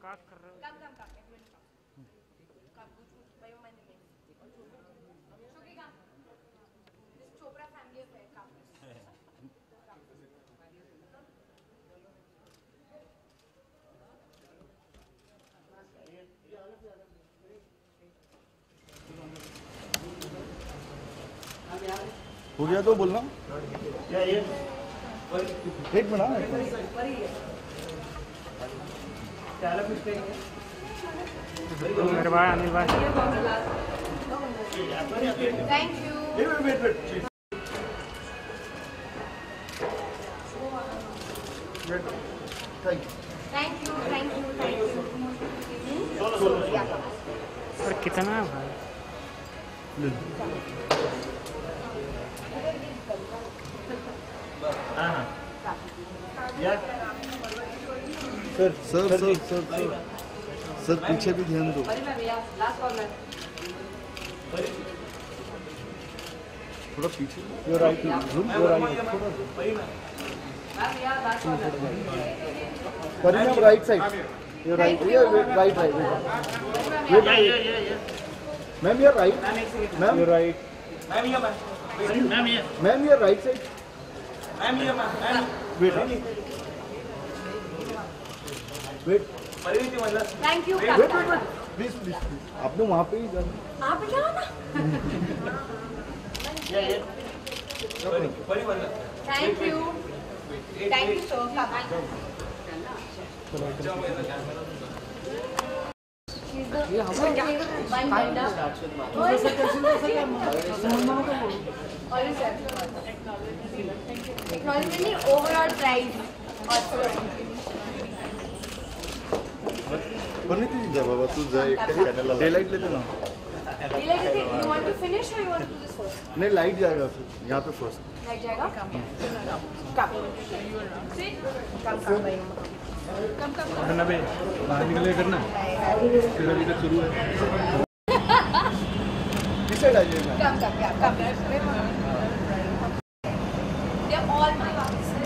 काट कर रहे हो। कम कम कम एक मिनट कम भाई वो मैंने शोकी come this Chopra family affair कम हो गया तो बोलना क्या ये एक मिनट मेरे भाई अनिल भाई थैंक यू थैंक यू और कितना है भाई sir sir sir sir sir sir पीछे भी ध्यान दो थोड़ा पीछे your right zoom your right थोड़ा Kareena right side your right right right ma'am your right ma'am your right ma'am your right side wait wait thank you wait wait wait please please please आपने वहाँ पे ही जाना आप जाओ ना thank you so much technology overall price बनती जा बाबा तू जा एक चैनल डे लाइट लेते ना you want to finish or you want to do this first? नहीं लाइट जाएगा फिर यहाँ पे फर्स्ट लाइट जाएगा कम ना बे बाहर निकले करना फिर अभी तक शुरू है किस साइड आ जाएगा कम they are all mine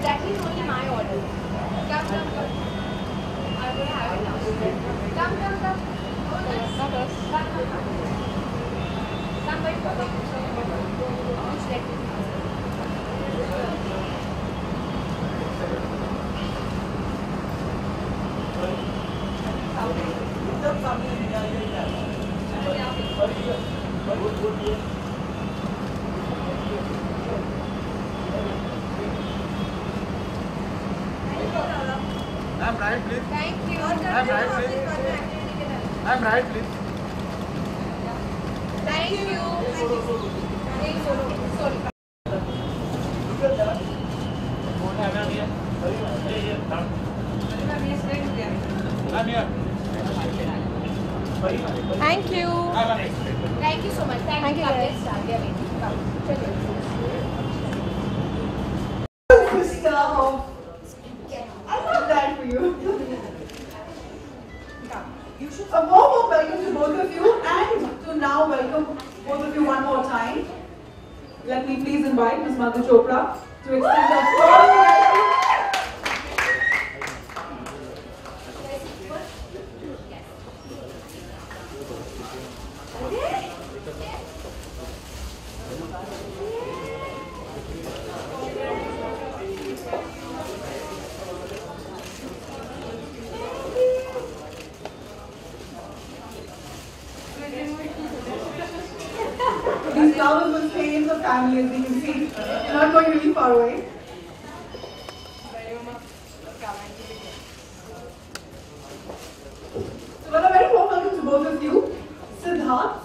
that is only my order come I'm going to have it now come I'm right please thank you I'm right please I'm right please thank you Thank you. Thank you so much. Thank you guys. I love that for you. A warm welcome to both of you, and to now welcome both of you one more time. Let me please invite Ms. Madhu Chopra to extend a warm welcome. family, as you can see. You're not going really far away. So, well, a very warm welcome to both of you. Siddharth,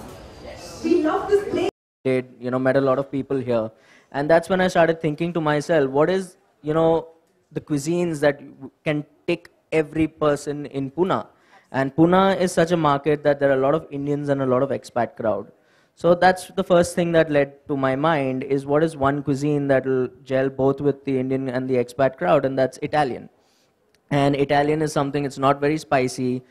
we love this place. Met a lot of people here. And that's when I started thinking to myself, what is, the cuisines that can tick every person in Pune? And Pune is such a market that there are a lot of Indians and a lot of expat crowd. So that's the first thing that led to my mind is what is one cuisine that will gel both with the Indian and the expat crowd, and that's Italian. And Italian is something, it's not very spicy.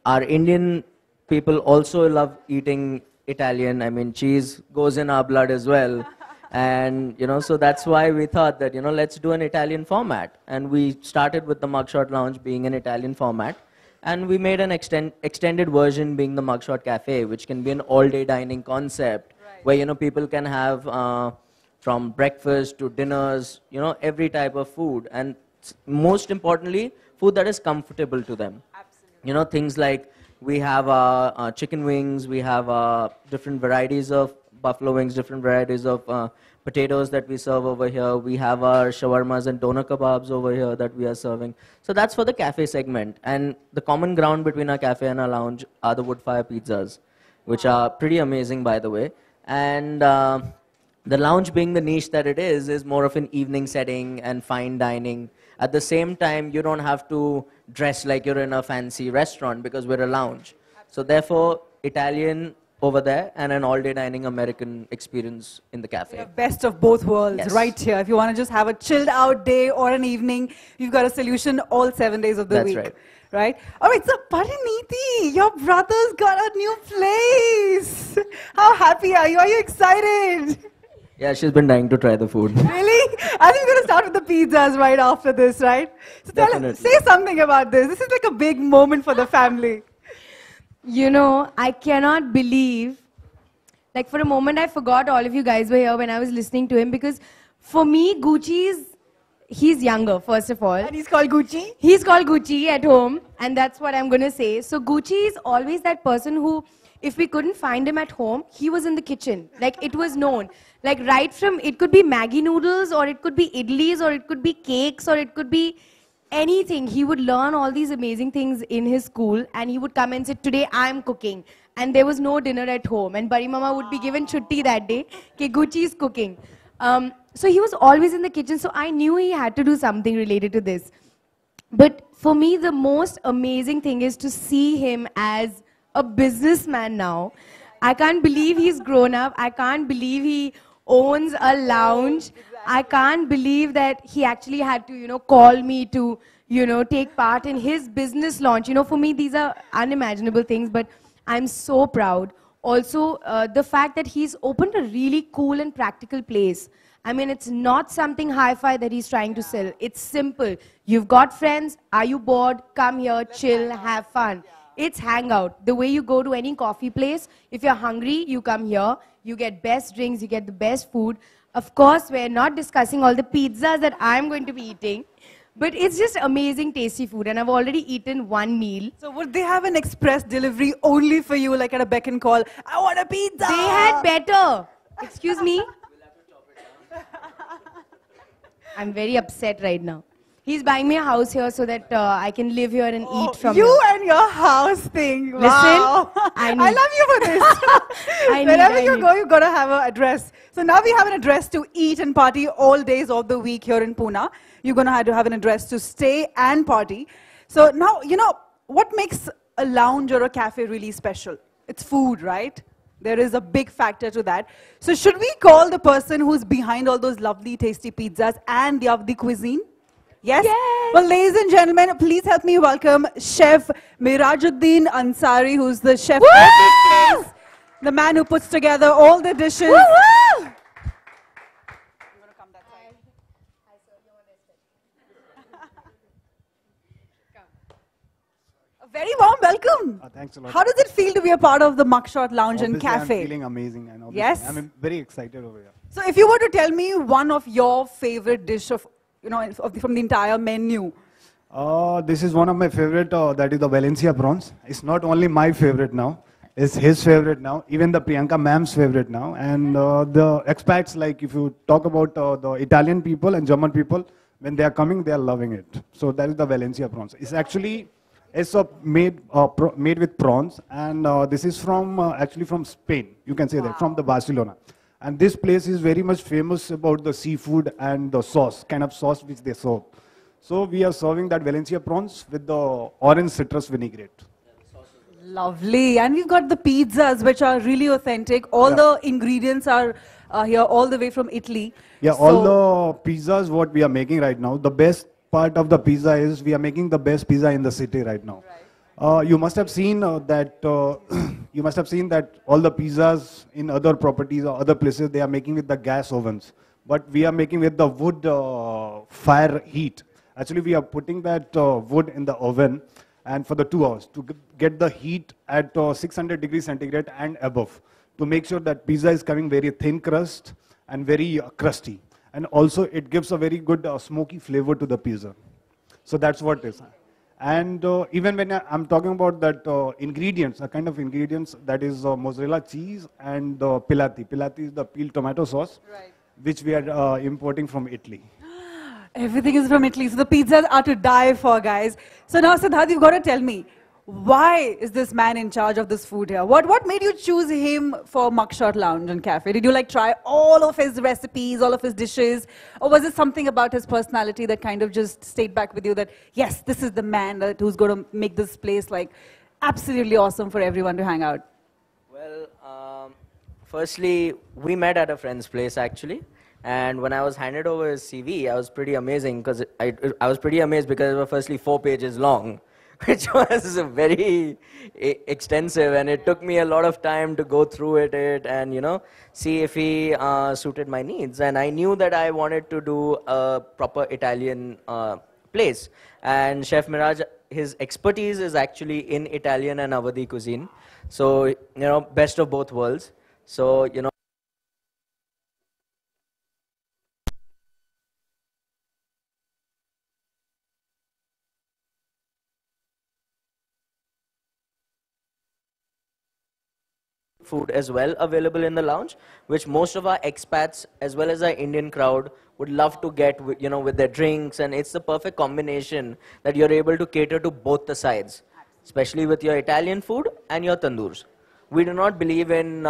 Our Indian people also love eating Italian. I mean, cheese goes in our blood as well. And, so that's why we thought that, let's do an Italian format. And we started with the Mugshot Lounge being an Italian format. And we made an extended version being the Mugshot Cafe, which can be an all-day dining concept, where, people can have from breakfast to dinners, every type of food. And most importantly, food that is comfortable to them. Absolutely. Things like we have chicken wings, we have different varieties of buffalo wings, different varieties of potatoes that we serve over here. We have our shawarmas and doner kebabs over here that we are serving. So that's for the cafe segment. And the common ground between our cafe and our lounge are the wood fire pizzas, which are pretty amazing, by the way. And the lounge, being the niche that it is more of an evening setting and fine dining. At the same time, you don't have to dress like you're in a fancy restaurant because we're a lounge. So therefore, Italian over there and an all-day dining American experience in the cafe. The best of both worlds, yes, right here. If you want to just have a chilled out day or an evening, you've got a solution all 7 days of the week. That's right. Right? All right, so Pariniti, your brother's got a new place. How happy are you? Are you excited? Yeah, she's been dying to try the food. Really? I think we're going to start with the pizzas right after this, right? So say something about this. This is like a big moment for the family. I cannot believe, like for a moment I forgot all of you guys were here when I was listening to him, because for me, he's younger, first of all. And he's called Gucci? He's called Gucci at home, and that's what I'm going to say. So Gucci is always that person who, if we couldn't find him at home, he was in the kitchen. Like, it was known. Like, right from, it could be Maggi noodles, or it could be idlis, or it could be cakes, or it could be anything. He would learn all these amazing things in his school, and he would come and say, today I'm cooking. And there was no dinner at home. And Bari Mama would be given chutti that day, ke Gucci is cooking. So he was always in the kitchen, so I knew he had to do something related to this. But for me, the most amazing thing is to see him as a businessman now. I can't believe he's grown up. I can't believe he owns a lounge. I can't believe that he actually had to, call me to, take part in his business launch. For me, these are unimaginable things, but I'm so proud. Also, the fact that he's opened a really cool and practical place. I mean, it's not something hi-fi that he's trying to sell. It's simple. You've got friends. Are you bored? Come here, chill, have fun. It's hangout. The way you go to any coffee place, if you're hungry, you come here. You get best drinks, you get the best food. Of course, we're not discussing all the pizzas that I'm going to be eating. But it's just amazing, tasty food. And I've already eaten one meal. So would they have an express delivery only for you, like at a beck and call? I want a pizza! They had better. Excuse me? I'm very upset right now. He's buying me a house here so that I can live here and eat from you here. And your house thing. Listen, wow. I love you for this. Wherever you go, you've got to have an address. So now we have an address to eat and party all days of the week here in Pune. You're going to have an address to stay and party. So now, what makes a lounge or a cafe really special? It's food, right? There is a big factor to that. So should we call the person who's behind all those lovely, tasty pizzas and the cuisine? Yes? Yes? Well, ladies and gentlemen, please help me welcome Chef Mirajuddin Ansari, who's the chef of this place, the man who puts together all the dishes. Woo woo! A very warm welcome. Thanks a lot. How does it feel to be a part of the Mugshot Lounge and Obviously, Cafe? I'm feeling amazing. And Yes? I'm very excited over here. So if you were to tell me one of your favorite dish of, from the entire menu. This is one of my favorite, that is the Valencia prawns. It's not only my favorite now. is his favorite now. Even the Priyanka ma'am's favorite now. And the expats, like if you talk about the Italian people and German people, when they are coming, they are loving it. So that is the Valencia prawns. It's actually made with prawns, and this is from actually from Spain. You can say that from the Barcelona. And this place is very much famous about the seafood and the sauce, kind of sauce which they serve. So we are serving that Valencia prawns with the orange citrus vinaigrette. Lovely. And we've got the pizzas, which are really authentic. All the ingredients are here all the way from Italy. Yeah, all the pizzas what we are making right now, the best part of the pizza is we are making the best pizza in the city right now. You must have seen that you must have seen that all the pizzas in other properties or other places, they are making with the gas ovens. But we are making with the wood fire heat. Actually, we are putting that wood in the oven and for the 2 hours to get the heat at 600 degrees centigrade and above to make sure that pizza is coming very thin crust and very crusty. And also it gives a very good smoky flavor to the pizza. So that's what it is. And even when I'm talking about that ingredients, a kind of ingredients that is mozzarella cheese and pilati. Pilati is the peeled tomato sauce, which we are importing from Italy. Everything is from Italy, so the pizzas are to die for, guys. So now, Siddharth, you've got to tell me, why is this man in charge of this food here? What made you choose him for Mugshot Lounge and Cafe? Did you like try all of his recipes, all of his dishes? Or was it something about his personality that kind of just stayed back with you that, yes, this is the man who's going to make this place like absolutely awesome for everyone to hang out? Well, firstly, we met at a friend's place actually. And when I was handed over his CV, I was pretty amazing because I was pretty amazed because it was firstly 4 pages long, which was very extensive, and it took me a lot of time to go through it and see if he suited my needs. And I knew that I wanted to do a proper Italian place. And Chef Miraj, his expertise is actually in Italian and Awadhi cuisine. So best of both worlds. So food as well available in the lounge, which most of our expats as well as our Indian crowd would love to get with their drinks, and it's the perfect combination that you're able to cater to both the sides, especially with your Italian food and your tandoors. We do not believe in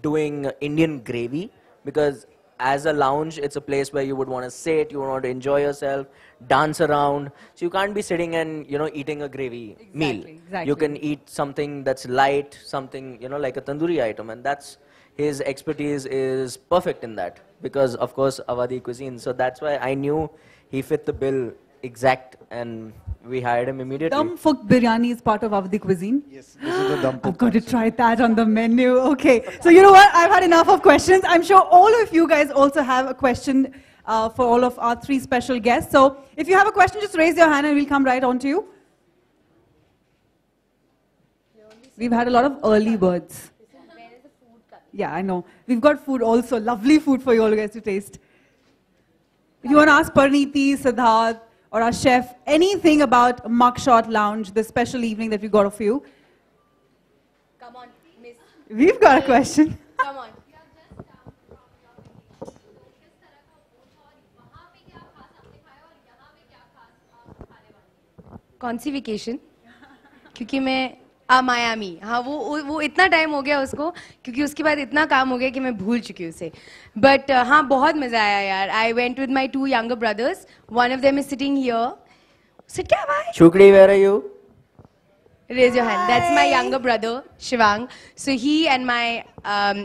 doing Indian gravy because as a lounge, it's a place where you would want to sit, you want to enjoy yourself, dance around. So you can't be sitting and, eating a gravy meal. Exactly. You can eat something that's light, something, like a tandoori item. And that's, his expertise is perfect in that because, of course, Awadhi cuisine. So that's why I knew he fit the bill exact, and we hired him immediately. Dum Phuk biryani is part of Awadhi cuisine. Yes, this is the dum phuk. I've got to try that on the menu. Okay, so you know what? I've had enough of questions. I'm sure all of you guys also have a question for all of our 3 special guests. So if you have a question, just raise your hand and we'll come right on to you. We've had a lot of early birds. Yeah, I know. We've got food also, lovely food for you all guys to taste. If you want to ask Parneeti, Siddharth, or our chef anything about Mugshot Lounge, the special evening that we got for you. Come on, miss. We've got a question. Come on. कौन सी vacation? क्योंकि मैं Miami, हाँ वो इतना time हो गया उसको क्योंकि उसके बाद इतना काम हो गया कि मैं भूल चुकी हूँ उसे. बट हाँ बहुत मजा आया यार. I went with my 2 younger brothers. One of them is sitting here. Sit क्या भाई? Shukri, where are you? Raise your hand. That's my younger brother, Shivang. So he and my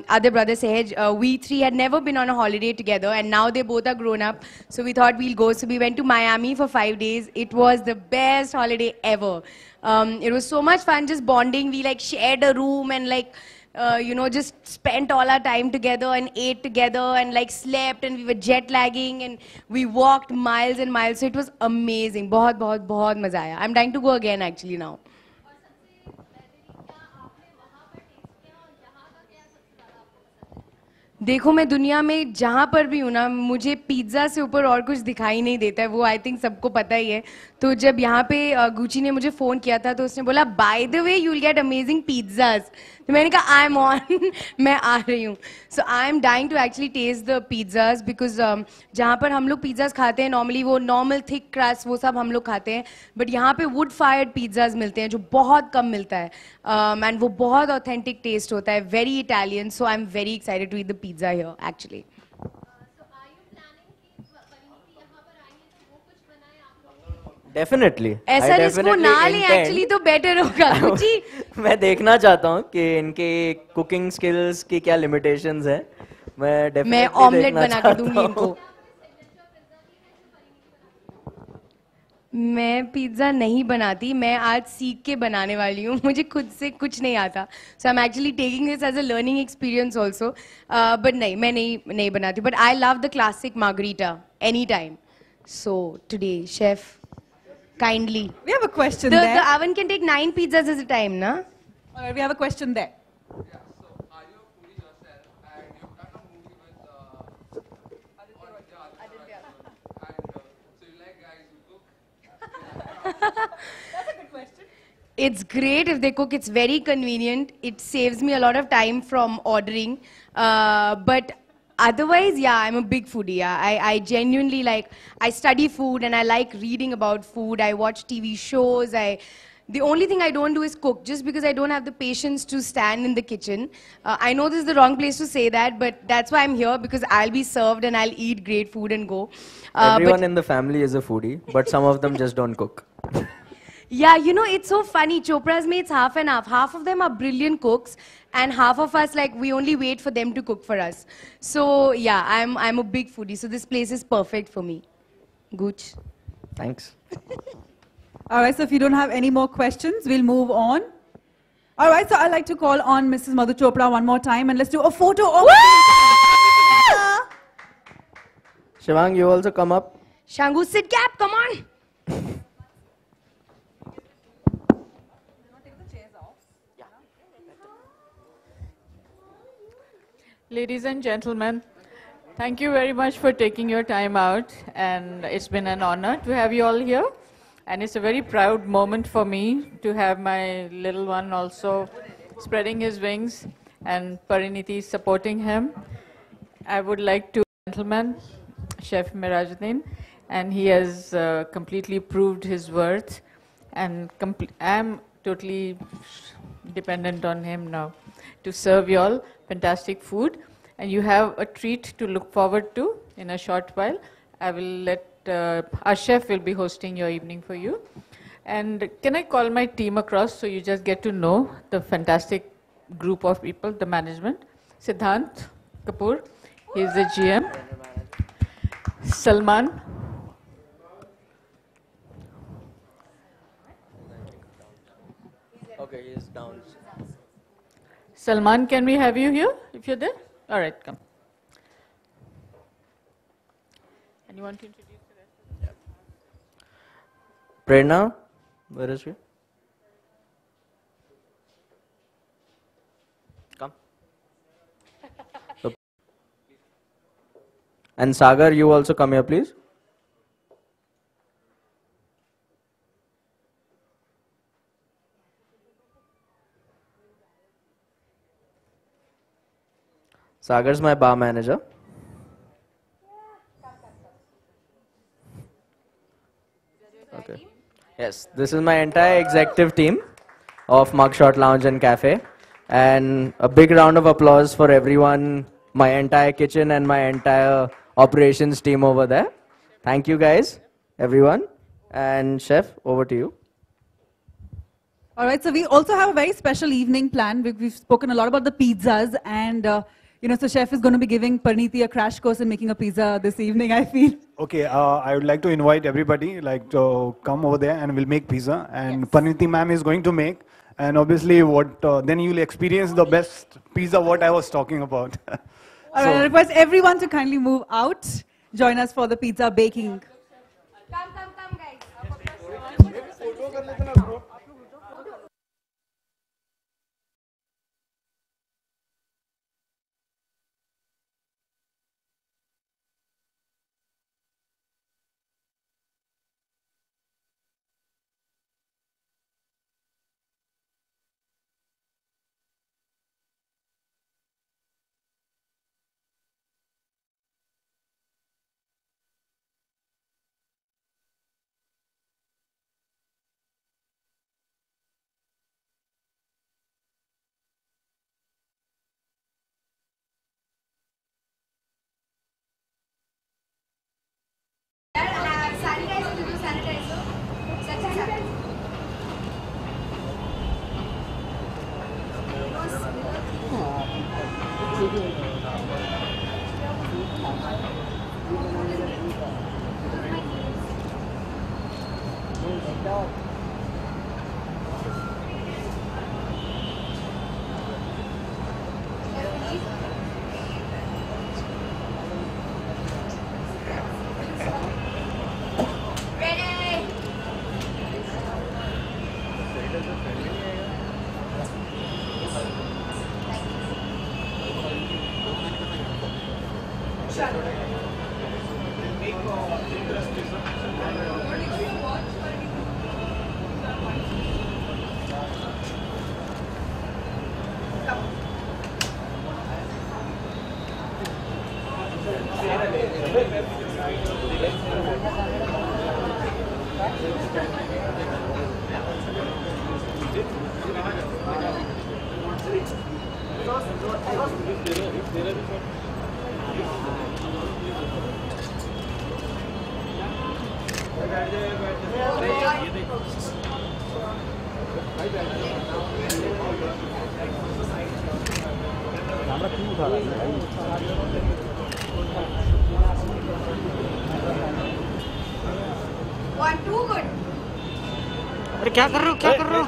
other brother, Sehaj, we 3 had never been on a holiday together, and now they both are grown up. So we thought we'll go. So we went to Miami for 5 days. It was the best holiday ever. It was so much fun just bonding. We like shared a room and like, just spent all our time together and ate together and like slept, and we were jet lagging and we walked miles and miles. So it was amazing. बहुत बहुत बहुत मजा आया. I'm dying to go again actually now. देखो मैं दुनिया में जहाँ पर भी हूँ ना, मुझे पिज्ज़ा से ऊपर और कुछ दिखाई नहीं देता है, वो आई थिंक सबको पता ही है. तो जब यहाँ पे गुची ने मुझे फ़ोन किया था तो उसने बोला by the way you will get amazing pizzas. तो मैंने कहा आई एम ऑन. मैं आ रही हूँ. So I am dying to actually taste the pizzas because जहाँ पर हम लोग पिज्ज़ाज खाते हैं नॉर्मली वो नॉर्मल थिक क्रस्ट वो सब हम लोग खाते हैं, बट यहाँ पे वुड फायर्ड पिज्ज़ाज मिलते हैं जो बहुत कम मिलता है, एंड वो बहुत ऑथेंटिक टेस्ट होता है, very Italian. So I am very excited to eat the pizza here actually. Definitely ऐसा इसको ना ले एक्चुअली तो बेटर होगा. जी मैं देखना चाहता हूँ कि इनके कुकिंग स्किल्स की क्या लिमिटेशंस हैं. मैं ऑमलेट बना के दूंगी इनको. मैं पिज्ज़ा नहीं बनाती, मैं आज सीख के बनाने वाली हूँ. मुझे खुद से कुछ नहीं आता. So I am actually taking this as a learning experience also. But नहीं, मैं नहीं बनाती. But I love the classic margherita any time. So today chef kindly. We have a question The there. oven can take 9 pizzas at a time, na? All right, we have a question there. It's great if they cook. It's very convenient. It saves me a lot of time from ordering. But otherwise, yeah, I'm a big foodie. Yeah. I genuinely I study food and I like reading about food. I watch TV shows. The only thing I don't do is cook, just because I don't have the patience to stand in the kitchen. I know this is the wrong place to say that, but that's why I'm here, because I'll be served and I'll eat great food and go. Everyone in the family is a foodie, but some of them just don't cook. Yeah, you know, it's so funny. Chopra's mates half and half. Half of them are brilliant cooks, and half of us, we only wait for them to cook for us. So, yeah, I'm a big foodie. So this place is perfect for me. Gooch. Thanks. All right, so if you don't have any more questions, we'll move on. All right, so I'd like to call on Mrs. Madhu Chopra one more time, and let's do a photo of... Shivang, you also come up. Shangu, sit cap, come on. Ladies and gentlemen, thank you very much for taking your time out, and it's been an honor to have you all here. And it's a very proud moment for me to have my little one also spreading his wings and Pariniti supporting him. I would like to gentleman, Chef Mirajuddin, and he has completely proved his worth, and I'm totally dependent on him now to serve you all fantastic food, and you have a treat to look forward to in a short while. I will let our chef will be hosting your evening for you. And can I call my team across so you just get to know the fantastic group of people, the management. Siddhant Kapoor, he is the GM. Salman. Okay, he is down. Salman, can we have you here if you're there? All right, come. And you want to introduce the rest? Prerna, where is she? Come. So, and Sagar, you also come here, please. Sagar's my bar manager. Okay. Yes, this is my entire executive team of Mugshot Lounge and Cafe. And a big round of applause for everyone, my entire kitchen and my entire operations team over there. Thank you guys, everyone. And Chef, over to you. All right, so we also have a very special evening planned. We've spoken a lot about the pizzas, and so Chef is going to be giving Pariniti a crash course in making a pizza this evening, I feel. Okay, I would like to invite everybody to come over there, and we'll make pizza. And yes. Pariniti ma'am is going to make, and obviously then you'll experience the best pizza what I was talking about. All right, I request everyone to kindly move out. Join us for the pizza baking. Come, guys. One, two, good. अरे क्या कर रहे हो क्या कर रहे हो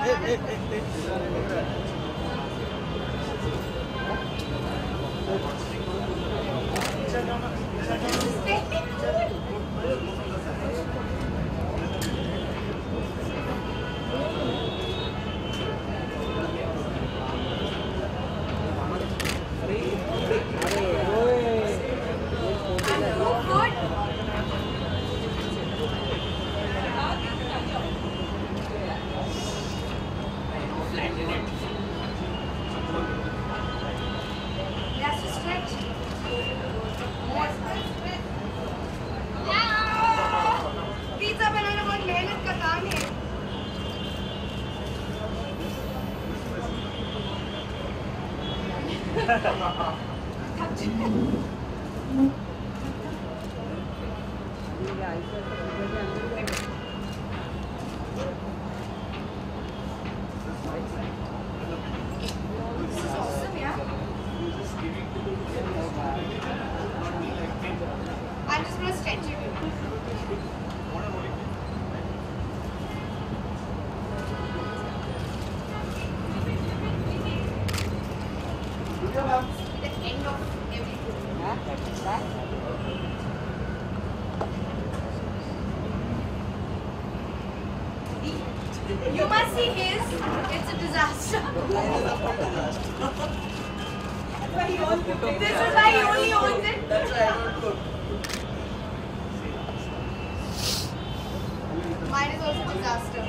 pizza बनाना बहुत मेहनत का काम है. This is awesome, yeah. I'm just gonna stretch it. The end of everything. You must see his. It's a disaster. This is why he only owns it. Mine is also a disaster.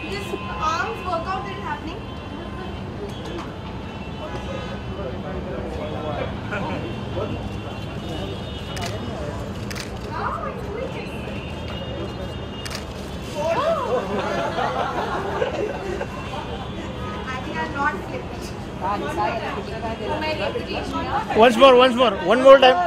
This arms workout that is happening. How am I doing this? I think I'll not flip it. For my reputation, yeah? once more one more time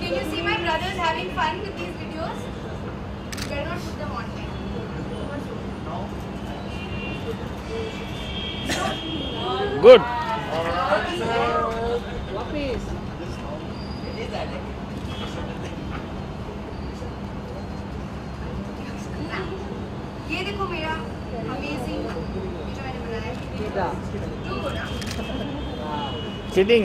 Can you see my brothers having fun with these videos? You better not put them online. good ये देखो मेरा amazing जो मैंने बनाया है. Do good, huh? cheating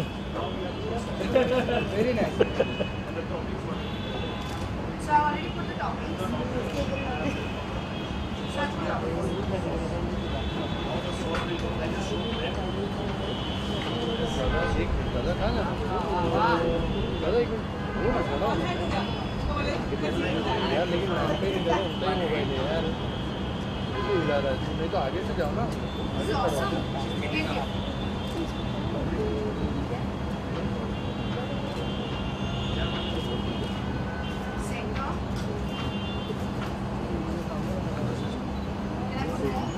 So I already put the toppings. So I put toppings. This is awesome. Thank you. Center. Can I put more?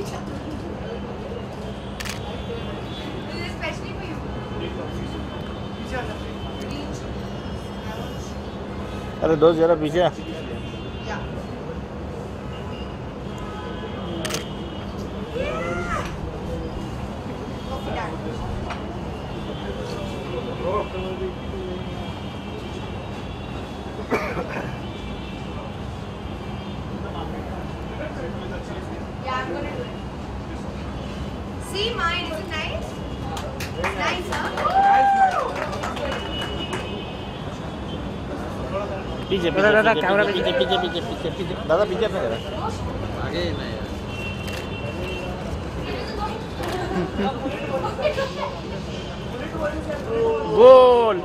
This is especially for you. अरे दोस्त जरा पीछे आ। Yeah. Okay, done. Yeah, I'm gonna do it. See mine, is it nice? Nice, huh? पीछे पीछे दादा camera पीछे पीछे पीछे पीछे पीछे दादा पीछे अपने जरा आगे ना यार गोल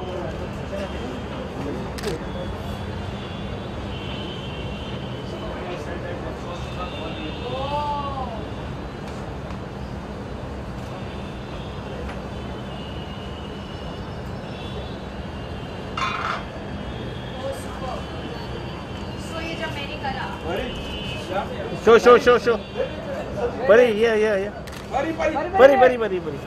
Show. Buddy, yeah. Buddy.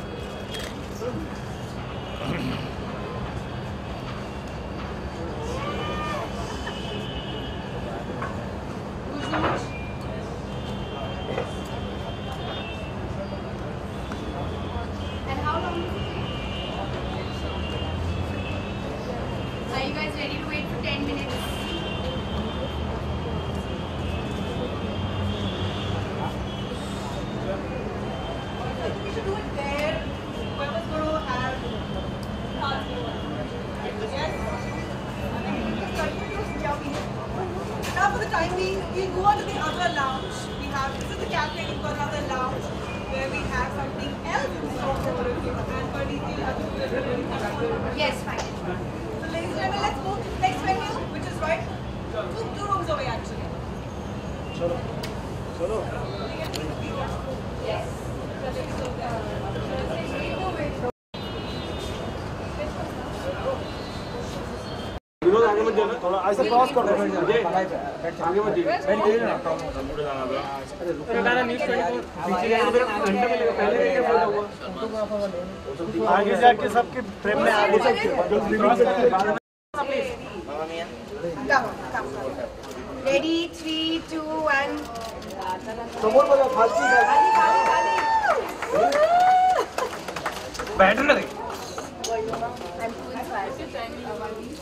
And how long is it? Are you guys ready to wait for 10 minutes? We should do it there. Whoever's going to have yes. Now for the time being, we'll go on to the other lounge. This is the cafe, we've got another lounge where we have something else in store for you. And for detail, Yes, fine. so ladies and gentlemen, let's move to the next venue, which is right two rooms away actually. Yes. Vinod आगे मत जाना थोड़ा ऐसे cross कर दो आगे मत जाइए बैठ जाइए ना न्यूज़ 24 पीछे जाए तो घंटा मिलेगा पहले क्या फायदा हुआ आगे जाके सबके फ्रेम में आगे सबके Come. Ready, 3, 2, 1. समोर बघा फास्टी बैठ ना रे I'm too inspired.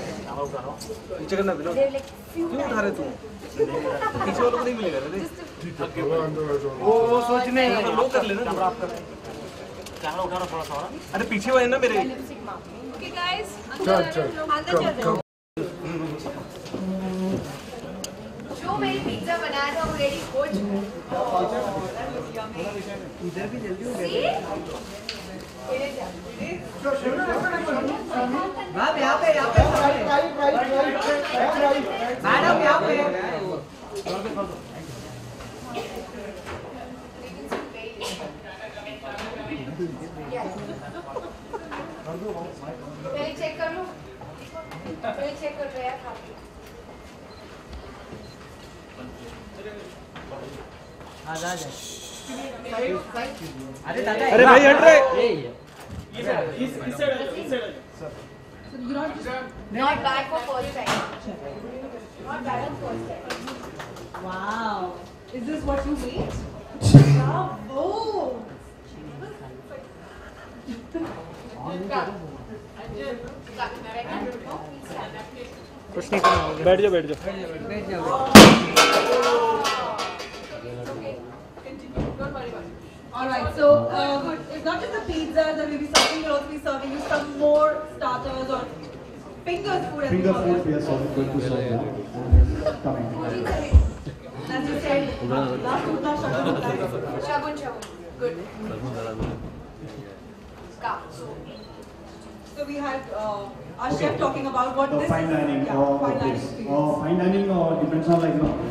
पीछे करना विनोद क्यों उठा रहे तुम पीछे वालों को नहीं मिलेगा रे वो सोचने लो कर लेना कैमरा आप कर कैमरा उठा रहा थोड़ा सा अरे पीछे वाले ना मेरे Okay, guys. अंदर चलते हैं. जो मेरी पिज्जा बना रहा हूँ रेडी हो चुका इधर भी जल्दी हो गया मैम यहाँ पे मैडम यहाँ पे पहले चेक कर लो पहले चेक कर रहे हैं अरे भाई हट रहे Not bad for first time. Not bad for first time. Wow. Is this what you made? Bravo. कुछ नहीं करना बैठ जाओ Alright, so it's not just the pizza that we'll be serving, we'll also be serving you some more starters or finger food as we Finger call food, it. we are going to serve now. Coming. As you said, last food was Shagun. Good. So we had our chef talking about what So this fine dining, is. Yeah, fine dining experience. fine dining depends on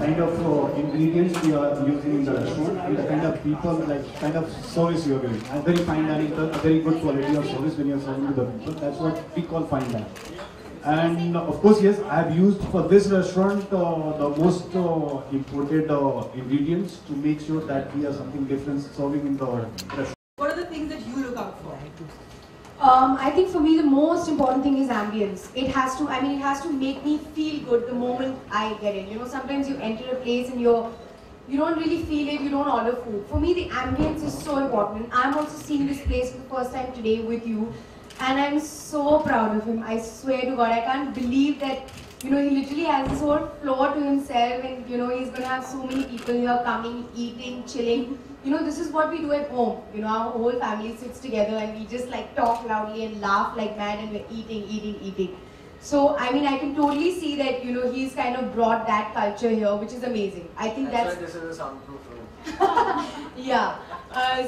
kind of ingredients we are using in the restaurant and the kind of people, kind of service you are giving. And very fine dining, a very good quality of service when you are serving to the people. That's what we call fine dining. And of course, yes, I have used for this restaurant the most imported ingredients to make sure that we have something different serving in the restaurant. What are the things that you look out for? I think for me the most important thing is ambience. It has to, it has to make me feel good the moment I get in. You know, sometimes you enter a place and you don't really feel it, you don't order food. For me, the ambience is so important. I'm also seeing this place for the first time today with you, and I'm so proud of him. I swear to God, I can't believe that, you know, he literally has this whole floor to himself, and, you know, he's going to have so many people here coming, eating, chilling. You know, this is what we do at home. You know, our whole family sits together and we just like talk loudly and laugh like mad, and we're eating. So, I mean, I can totally see that, you know, he's kind of brought that culture here, which is amazing. I think that's why this is a soundproof room. yeah.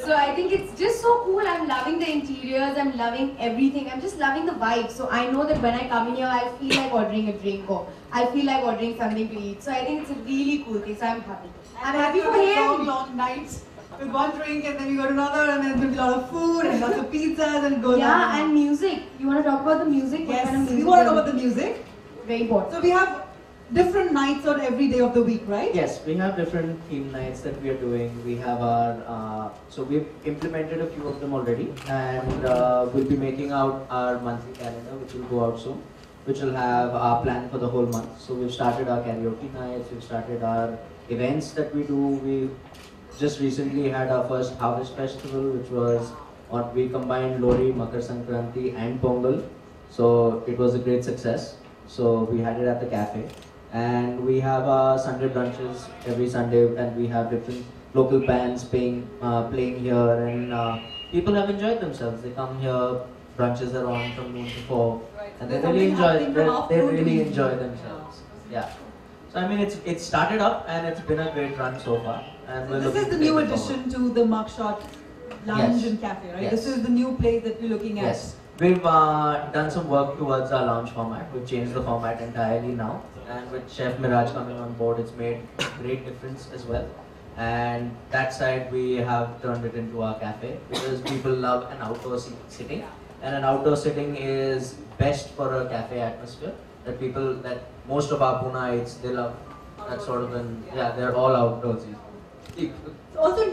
So I think it's just so cool. I'm loving the interiors. I'm loving everything. I'm just loving the vibe. So I know that when I come in here, I'll feel like ordering a drink, or I'll feel like ordering something to eat. So I think it's a really cool thing. So I'm happy. I'm happy for him. Long nights with one drink, and then you go to another, and then there's going to be a lot of food and lots of pizzas and go. Yeah, and music. You want to talk about the music? Yes, what kind of music we want to talk about the music. Very important. So we have different nights on every day of the week, right? Yes, we have different theme nights that we are doing. We have our, so we've implemented a few of them already, and we'll be making out our monthly calendar, which will go out soon, which will have our plan for the whole month. So we've started our karaoke nights, we've started our events that we do. We just recently had our first Harvest Festival, which was on, we combined Lori, Makar Sankranti and Pongal. So it was a great success. So we had it at the cafe. And we have our Sunday brunches every Sunday, and we have different local bands playing here, and people have enjoyed themselves. They come here, brunches are on from noon to 4, and they really enjoy themselves. Yeah. So I mean, it's started up and it's been a great run so far. And So this is the new addition to the Mugshot Lounge and Cafe, right? Yes. This is the new place that we're looking at. Yes. We've done some work towards our lounge format. We've changed the format entirely now. And with Chef Miraj coming on board, it's made a great difference as well. And that side, we have turned it into our cafe, because people love an outdoor sitting. And an outdoor sitting is best for a cafe atmosphere. That most of our Punaites, they love that sort of they're all outdoorsy. Also in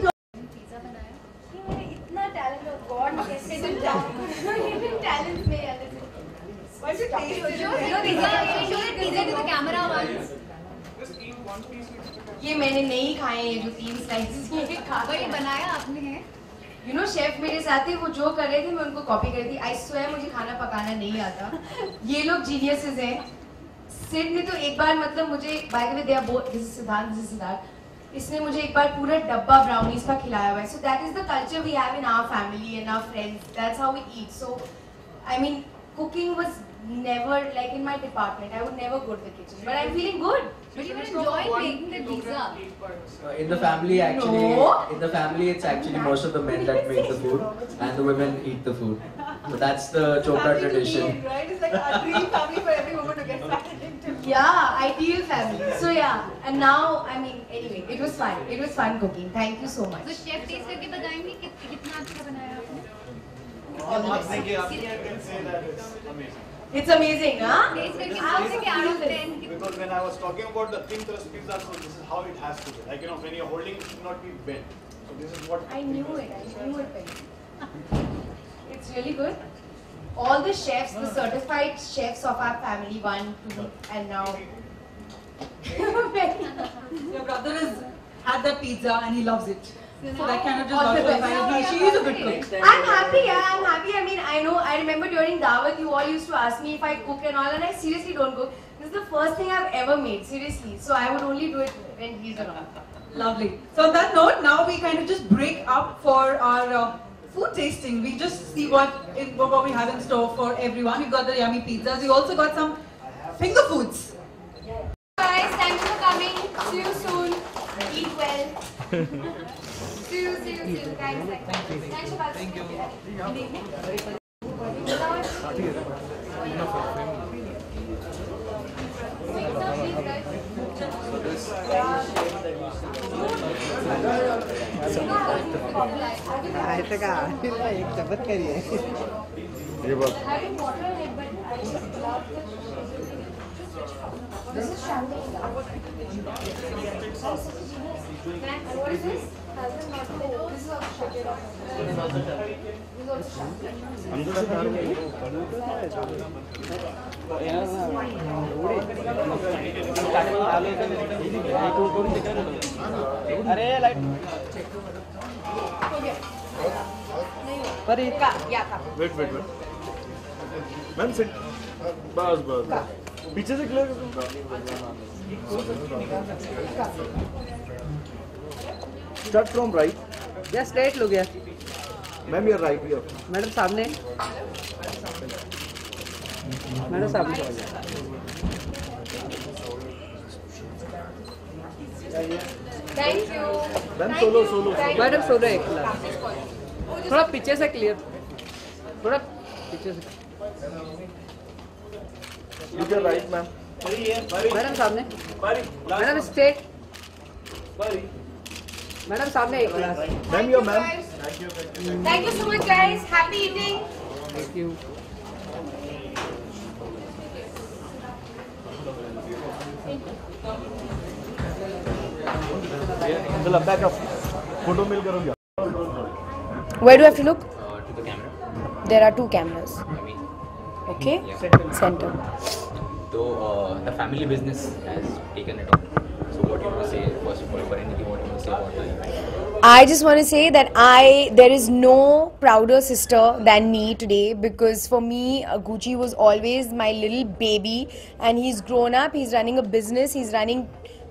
talent में Why is it taste? to the camera once. ये मैंने नहीं खाए ये जो 3 slices ये बनाया आपने है? You know, शेफ मेरे साथ थे, वो जो कर रहे थे मैं उनको कॉपी कर रही थी. I swear मुझे खाना पकाना नहीं आता. ये लोग geniuses हैं. सिड ने तो एक बार मतलब मुझे by the way they are both, this is Siddharth. इसने मुझे एक बार पूरा डब्बा ब्राउनीज का खिलाया हुआ है. So that is the culture we have in our family and our friends. That's how we eat. So, I mean, cooking was never like in my department. I would never go to the kitchen. But I'm feeling good. But you enjoy making the pizza. In the family, actually, in the family, it's actually most of the men that make the food, and the women eat the food. So that's the Chopra tradition. Right? It's like a dream family for every woman to get married into. Yeah, ideal family. So yeah, and now, I mean, anyway, it was fun. It was fun cooking. Thank you so much. तो chef test करके बताएंगे कि कितना अच्छा बनाया आपने? It's amazing, huh? Test करके बोलते कि out of 10 Because when I was talking about the thin crust pizza, so this is how it has to be. Like, you know, when you're holding, it should not be bent. So this is what I knew it. It's really good. All the chefs, the certified chefs of our family, 1, 2, and now. Your brother has had that pizza and he loves it. So that kind of just she is a good cook. I'm happy, I'm happy. I mean, I remember during Dawat, you all used to ask me if I cook and all, and I seriously don't cook. This is the first thing I've ever made, seriously. So I would only do it when he's around. Lovely. So on that note, now we kind of just break up for our food tasting. We just see what we have in store for everyone. We've got the yummy pizzas. We also got some finger foods. Guys, thanks for coming. See you soon. Eat well. See you guys. Thanks for watching. Thank you. ऐसे का एक चबत करिए ये बात Having water, but I love the This is champagne. What is this? This is also champagne. This is also अरे light wait wait wait ma'am sit बस बस पीछे से क्लियर स्टार्ट फ्रॉम राइट या स्ट्रेट लो गया ma'am your right here madam सामने madam सामने Thank you. Ma'am solo solo madam solo एक थोड़ा पीछे से क्लियर थोड़ा पीछे से look your right ma'am madam सामने मैडम स्ट्रेट मैडम सामने एक glass ma'am your ma'am Thank you so much, guys. Happy evening. Thank you चलो बैक अप फोटो मिल करोगे Where do I have to look? To the camera. There are 2 cameras. I mean, Okay? yeah. Center. So the family business has taken it on. So what you want to say first of all for anything? What you want to say about that? I just want to say that there is no prouder sister than me today, because for me, Gucci was always my little baby, and he's grown up, he's running a business, he's running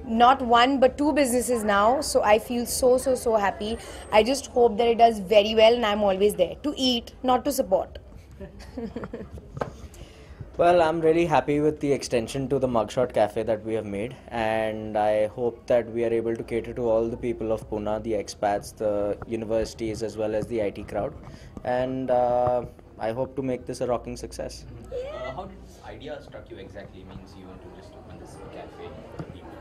not 1 but 2 businesses now, so I feel so happy. I just hope that it does very well, and I'm always there to eat, not to support. Well, I'm really happy with the extension to the Mugshot Cafe that we have made, and I hope that we are able to cater to all the people of Pune, the expats, the universities, as well as the IT crowd, and I hope to make this a rocking success. How did this idea struck you exactly? Means you want to just open this cafe for people?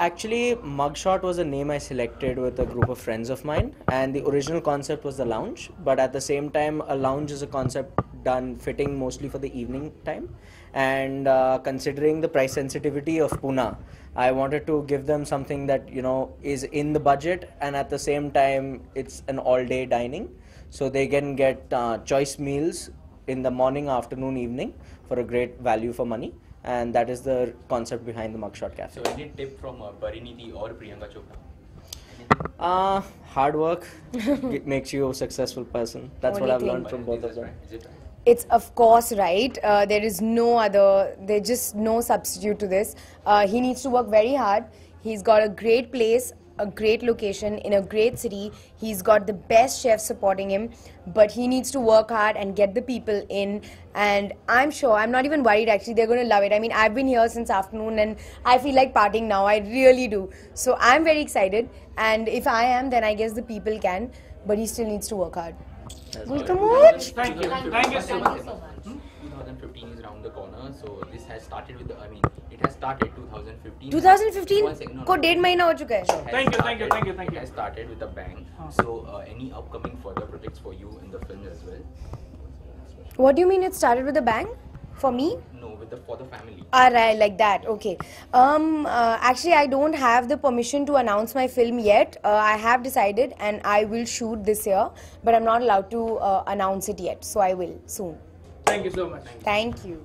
Actually, Mugshot was a name I selected with a group of friends of mine, and the original concept was the lounge, but at the same time, a lounge is a concept done fitting mostly for the evening time, and considering the price sensitivity of Pune, I wanted to give them something that, you know, is in the budget, and at the same time it's an all day dining, so they can get choice meals in the morning, afternoon, evening for a great value for money, and that is the concept behind the Mugshot Cafe. So any tip from Pariniti or Priyanka Chopra? Hard work makes you a successful person. That's what I've learned from both of them. Is it right? It's of course right. There is no other, there's just no substitute to this. He needs to work very hard. He's got a great place, a great location in a great city. He's got the best chefs supporting him, but he needs to work hard and get the people in, and I'm sure, I'm not even worried actually, they're going to love it. I mean, I've been here since afternoon and I feel like partying now, I really do. So I'm very excited, and if I am, then I guess the people can, but he still needs to work hard. Welcome much. Thank you so much. 2015 is around the corner, so this has started with the, I mean, it has started 2015. 2015 One second, no, को no. 1.5 महीना हो चुका है. It has started with a bang. So any upcoming further projects for you in the film as well? What do you mean it started with a bang? For me? No, for the family. Alright, like that. Okay. Actually, I don't have the permission to announce my film yet. I have decided, and I will shoot this year, but I'm not allowed to announce it yet. So I will soon. Thank you so much. Thank you.